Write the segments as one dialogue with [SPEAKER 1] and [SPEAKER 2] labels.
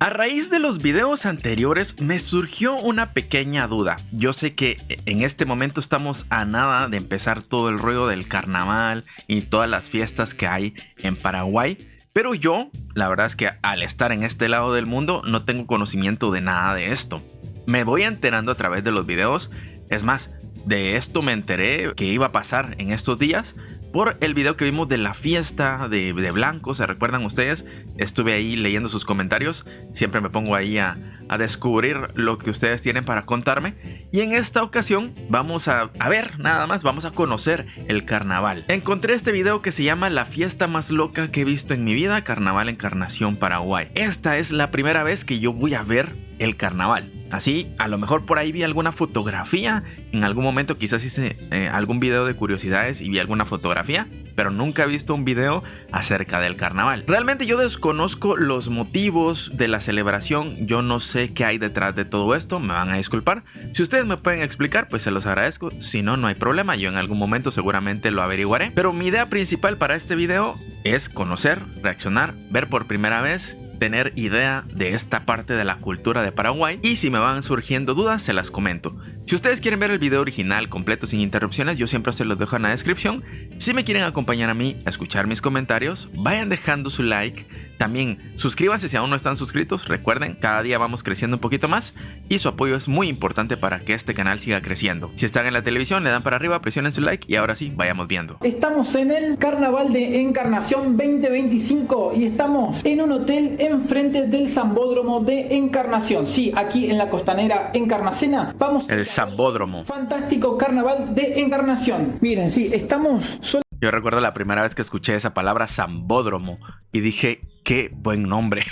[SPEAKER 1] A raíz de los videos anteriores me surgió una pequeña duda. Yo sé que en este momento estamos a nada de empezar todo el rollo del carnaval y todas las fiestas que hay en Paraguay, pero yo, la verdad es que al estar en este lado del mundo no tengo conocimiento de nada de esto. Me voy enterando a través de los videos, es más, de esto me enteré que iba a pasar en estos días por el video que vimos de la fiesta de Blanco. ¿Se recuerdan ustedes? Estuve ahí leyendo sus comentarios. Siempre me pongo ahí a descubrir lo que ustedes tienen para contarme. Y en esta ocasión vamos a ver nada más, vamos a conocer el carnaval. Encontré este video que se llama La fiesta más loca que he visto en mi vida, Carnaval Encarnación Paraguay. Esta es la primera vez que yo voy a ver el carnaval. Así, a lo mejor por ahí vi alguna fotografía. En algún momento quizás hice algún video de curiosidades y vi alguna fotografía, pero nunca he visto un video acerca del carnaval. Realmente yo desconozco los motivos de la celebración. Yo no sé qué hay detrás de todo esto. Me van a disculpar. Si ustedes me pueden explicar, pues se los agradezco. Si no, no hay problema. Yo en algún momento seguramente lo averiguaré. Pero mi idea principal para este video es conocer, reaccionar, ver por primera vez, tener idea de esta parte de la cultura de Paraguay, y si me van surgiendo dudas se las comento. Si ustedes quieren ver el video original completo sin interrupciones, yo siempre se los dejo en la descripción. Si me quieren acompañar a mí a escuchar mis comentarios, vayan dejando su like. También suscríbanse si aún no están suscritos. Recuerden, cada día vamos creciendo un poquito más y su apoyo es muy importante para que este canal siga creciendo. Si están en la televisión, le dan para arriba, presionen su like y ahora sí, vayamos viendo.
[SPEAKER 2] Estamos en el Carnaval de Encarnación 2025 y estamos en un hotel enfrente del Sambódromo de Encarnación. Sí, aquí en la costanera encarnacena vamos
[SPEAKER 1] el Sambódromo.
[SPEAKER 2] Fantástico Carnaval de Encarnación. Miren, sí, estamos
[SPEAKER 1] Yo recuerdo la primera vez que escuché esa palabra Sambódromo y dije, qué buen nombre.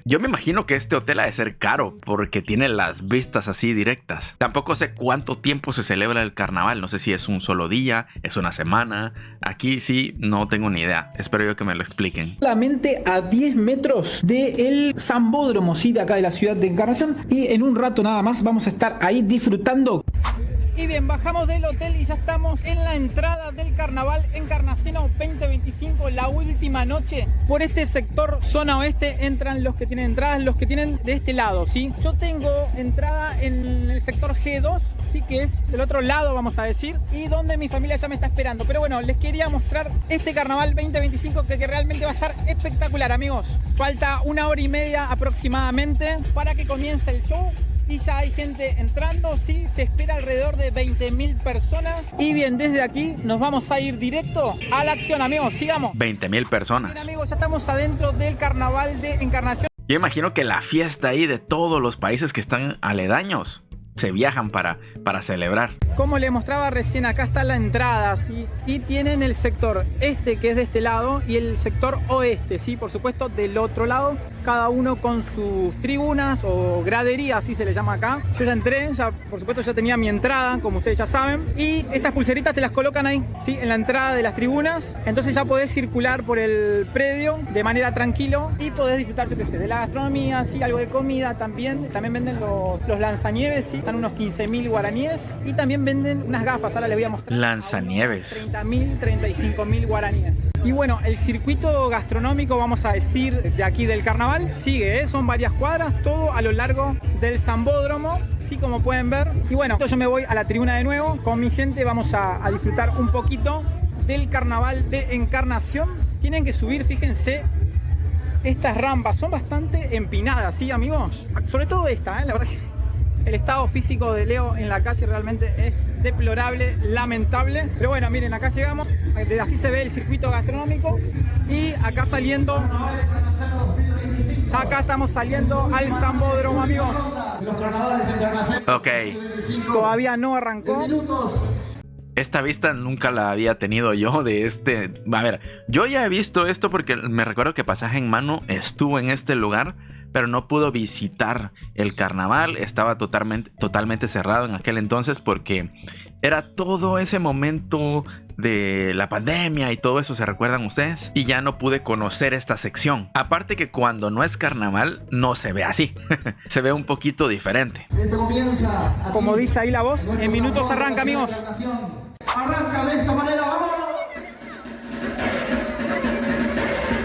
[SPEAKER 1] Yo me imagino que este hotel ha de ser caro porque tiene las vistas así directas. Tampoco sé cuánto tiempo se celebra el carnaval. No sé si es un solo día, es una semana. Aquí sí no tengo ni idea. Espero yo que me lo expliquen.
[SPEAKER 2] Solamente a 10 metros del Sambódromo, sí, de acá de la ciudad de Encarnación. Y en un rato nada más vamos a estar ahí disfrutando. Y bien, bajamos del hotel y ya estamos en la entrada del Carnaval Encarnación 2025, la última noche. Por este sector zona oeste entran los que tienen entradas, los que tienen de este lado, ¿sí? Yo tengo entrada en el sector G2, ¿sí? Que es del otro lado, vamos a decir, y donde mi familia ya me está esperando. Pero bueno, les quería mostrar este Carnaval 2025 que realmente va a estar espectacular, amigos. Falta 1 hora y media aproximadamente para que comience el show. Y ya hay gente entrando, sí, se espera alrededor de 20.000 personas. Y bien, desde aquí nos vamos a ir directo a la acción, amigos, sigamos.
[SPEAKER 1] 20.000 personas.
[SPEAKER 2] Bien, amigos, ya estamos adentro del Carnaval de Encarnación.
[SPEAKER 1] Yo imagino que la fiesta ahí de todos los países que están aledaños se viajan para celebrar.
[SPEAKER 2] Como les mostraba recién, acá está la entrada, ¿sí? Y tienen el sector este, que es de este lado, y el sector oeste, ¿sí? Por supuesto, del otro lado, cada uno con sus tribunas o graderías, así se le llama acá. Yo ya entré, ya, por supuesto ya tenía mi entrada, como ustedes ya saben. Y estas pulseritas te las colocan ahí, ¿sí? En la entrada de las tribunas. Entonces ya podés circular por el predio de manera tranquilo y podés disfrutar, yo qué sé, de la gastronomía, ¿sí? Algo de comida también. También venden los lanzanieves, ¿sí? Están unos 15.000 guaraníes. Y también venden unas gafas, ahora les voy a mostrar.
[SPEAKER 1] Lanzanieves.
[SPEAKER 2] 30.000, 35.000 guaraníes. Y bueno, el circuito gastronómico, vamos a decir, de aquí del carnaval, sigue, ¿eh? Son varias cuadras, todo a lo largo del Sambódromo, sí, como pueden ver. Y bueno, yo me voy a la tribuna de nuevo, con mi gente vamos a disfrutar un poquito del Carnaval de Encarnación. Tienen que subir, fíjense, estas rampas, son bastante empinadas, ¿sí, amigos? Sobre todo esta, la verdad que el estado físico de Leo en la calle realmente es deplorable, lamentable. Pero bueno, miren, acá llegamos, desde así se ve el circuito gastronómico. Y acá saliendo, ya acá estamos saliendo al Sambódromo, amigos.
[SPEAKER 1] Ok.
[SPEAKER 2] Todavía no arrancó.
[SPEAKER 1] Esta vista nunca la había tenido yo de este... A ver, yo ya he visto esto porque me recuerdo que Pasaje en Mano estuvo en este lugar, pero no pudo visitar el carnaval. Estaba totalmente cerrado en aquel entonces porque era todo ese momento de la pandemia y todo eso, ¿se recuerdan ustedes? Y ya no pude conocer esta sección. Aparte que cuando no es carnaval no se ve así. Se ve un poquito diferente.
[SPEAKER 3] Esto comienza.
[SPEAKER 2] Como dice ahí la voz, en minutos arranca, amigos.
[SPEAKER 3] Arranca de esta manera, vamos.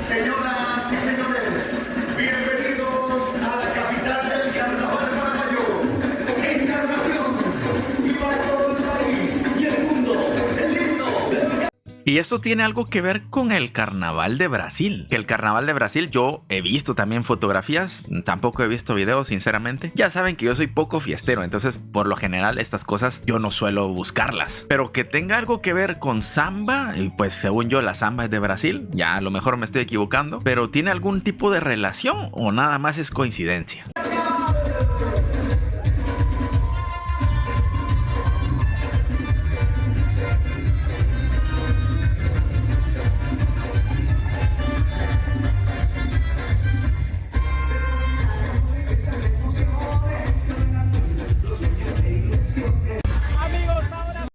[SPEAKER 4] Señoras y señores, bienvenidos a la
[SPEAKER 1] Y esto tiene algo que ver con el Carnaval de Brasil. Que el Carnaval de Brasil yo he visto también fotografías, tampoco he visto videos sinceramente. Ya saben que yo soy poco fiestero, entonces por lo general estas cosas yo no suelo buscarlas. Pero que tenga algo que ver con samba, y pues según yo la samba es de Brasil, ya a lo mejor me estoy equivocando, pero ¿tiene algún tipo de relación o nada más es coincidencia?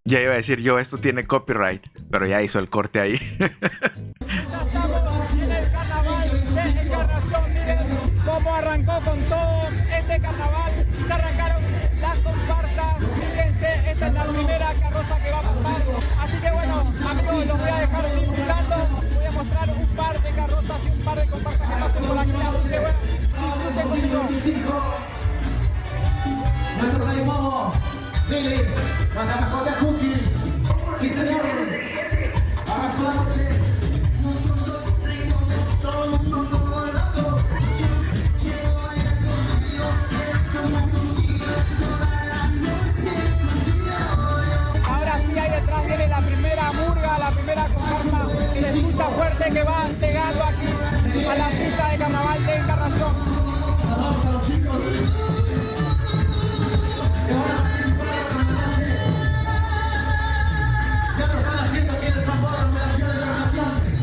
[SPEAKER 1] Ya iba a decir yo, esto tiene copyright, pero ya hizo el corte ahí.
[SPEAKER 2] Ya estamos en el carnaval de Encarnación. Miren cómo arrancó con todo este carnaval. Se arrancaron las comparsas. Fíjense, esta es la primera carroza que va a pasar. Así que bueno, amigos, los voy a dejar disfrutando. Voy a mostrar un par de carrozas y un par de comparsas que pasen por aquí. Así que bueno, disfruten conmigo.
[SPEAKER 3] Nuestro rey Momo, Billy, nuestra mascota Cookie. Sí, señor. Avanza la noche.
[SPEAKER 2] Ahora sí, ahí detrás viene la primera murga, la primera comparsa. Se escucha fuerte que va llegando aquí a la pista de carnaval de Encarnación.
[SPEAKER 3] Vamos a los chicos. Que van a participar esta noche. Ya lo están haciendo aquí en el Zambódromo de la ciudad de Encarnación.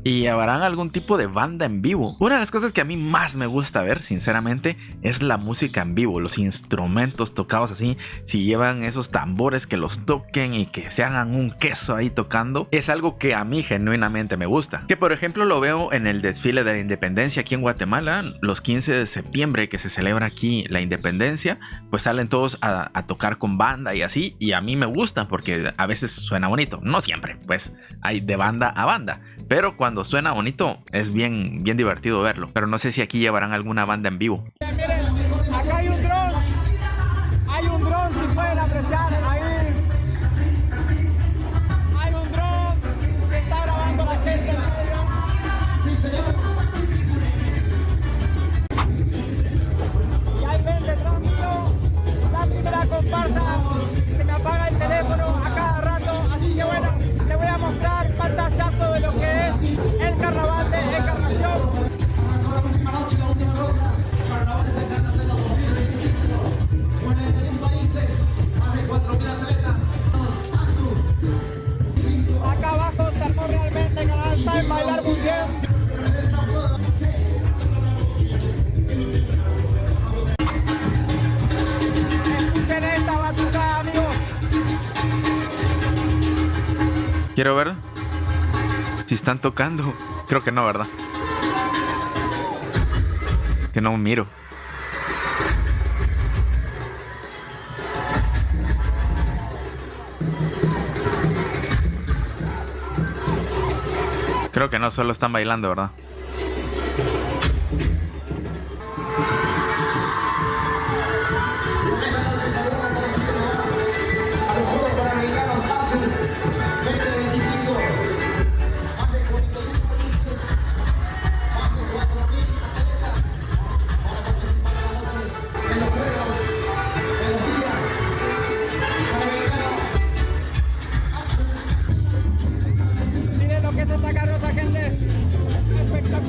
[SPEAKER 1] ¿Y llevarán algún tipo de banda en vivo? Una de las cosas que a mí más me gusta ver, sinceramente, es la música en vivo, los instrumentos tocados así. Si llevan esos tambores que los toquen y que se hagan un queso ahí tocando, es algo que a mí genuinamente me gusta. Que por ejemplo lo veo en el desfile de la independencia aquí en Guatemala, los 15 de septiembre que se celebra aquí la independencia, pues salen todos a tocar con banda y así, y a mí me gusta porque a veces suena bonito, no siempre, pues hay de banda a banda. Pero cuando suena bonito es bien divertido verlo. Pero no sé si aquí llevarán alguna banda en vivo.
[SPEAKER 2] Miren, acá hay un dron. Hay un dron, si pueden apreciar ahí. Hay un dron que está grabando la gente. Y ahí ven detrás mío la primera comparsa. Se me apaga el teléfono a cada rato. Así que bueno, les voy a mostrar pantallazo de lo que es el carnaval de Encarnación.
[SPEAKER 3] La última noche, la última ronda. Carnavales Encarnación 2025. 41 países, más de 4.000 atletas.
[SPEAKER 2] Acá abajo se armó realmente el canal, saben bailar muy bien. Escuchen esta batucada, amigos.
[SPEAKER 1] Quiero ver si están tocando. Creo que no, ¿verdad? Que no miro. Creo que no, solo están bailando, ¿verdad?
[SPEAKER 3] A los Juegos Panamericanos Basel 2025. Más de 42 países, más de 4.000 atletas para participar en la noche, en los Juegos, en los días Panamericanos.
[SPEAKER 2] Miren lo que es esta carroza, gente. Espectacular.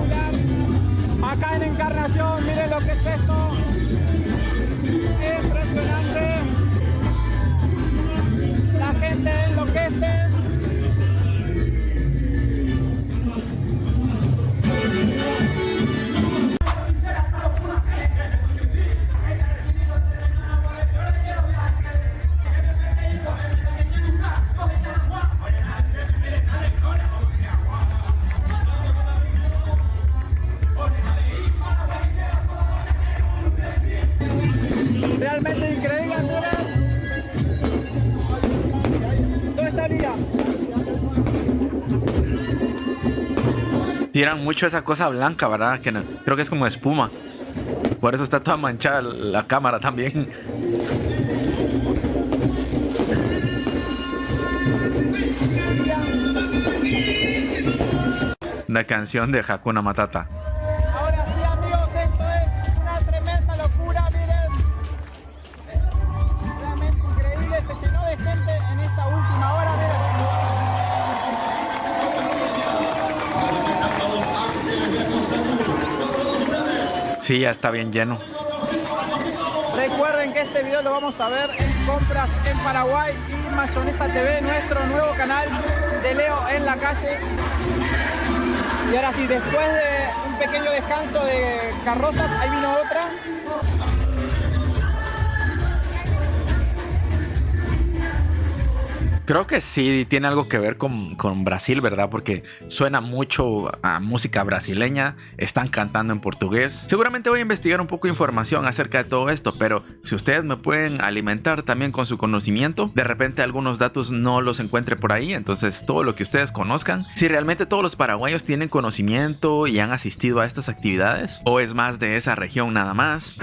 [SPEAKER 1] Tiran mucho esa cosa blanca, ¿verdad? Que creo que es como espuma. Por eso está toda manchada la cámara también. La canción de Hakuna Matata.
[SPEAKER 2] Ahora sí, amigos, esto es una tremenda locura, miren. Realmente increíble, se llenó de gente en esta última hora, miren.
[SPEAKER 1] Sí, ya está bien lleno.
[SPEAKER 2] Recuerden que este video lo vamos a ver en Compras en Paraguay y Mayonesa TV, nuestro nuevo canal de Leo en la calle. Y ahora sí, después de un pequeño descanso de carrozas, ahí vino otra.
[SPEAKER 1] Creo que sí tiene algo que ver con Brasil, ¿verdad? Porque suena mucho a música brasileña, están cantando en portugués. Seguramente voy a investigar un poco de información acerca de todo esto, pero si ustedes me pueden alimentar también con su conocimiento, de repente algunos datos no los encuentre por ahí, entonces todo lo que ustedes conozcan, si realmente todos los paraguayos tienen conocimiento y han asistido a estas actividades, o es más de esa región nada más.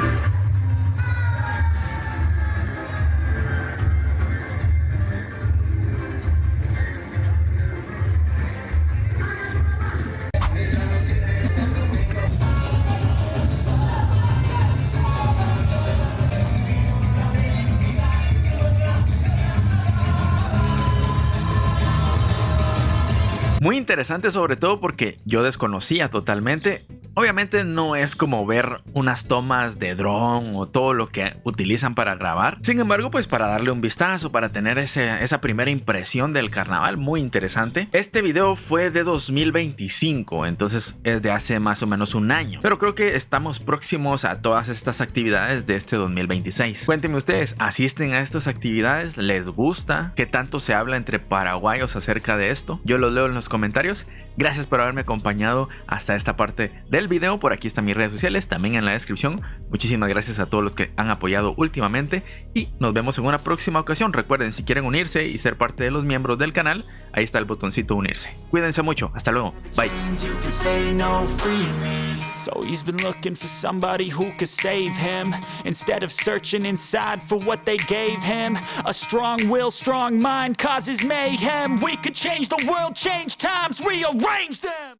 [SPEAKER 1] Muy interesante, sobre todo porque yo desconocía totalmente. Obviamente no es como ver unas tomas de dron o todo lo que utilizan para grabar. Sin embargo, pues para darle un vistazo, para tener esa primera impresión del carnaval, muy interesante. Este video fue de 2025, entonces es de hace más o menos un año. Pero creo que estamos próximos a todas estas actividades de este 2026. Cuéntenme ustedes, ¿asisten a estas actividades? ¿Les gusta? ¿Qué tanto se habla entre paraguayos acerca de esto? Yo lo leo en los comentarios. Gracias por haberme acompañado hasta esta parte del video. Por aquí están mis redes sociales, también en la descripción. Muchísimas gracias a todos los que han apoyado últimamente y nos vemos en una próxima ocasión. Recuerden, si quieren unirse y ser parte de los miembros del canal, ahí está el botoncito unirse. Cuídense mucho, hasta luego, bye.
[SPEAKER 4] So he's been looking for somebody who could save him, instead of searching inside for what they gave him. A strong will, strong mind causes mayhem. We could change the world, change times, rearrange them.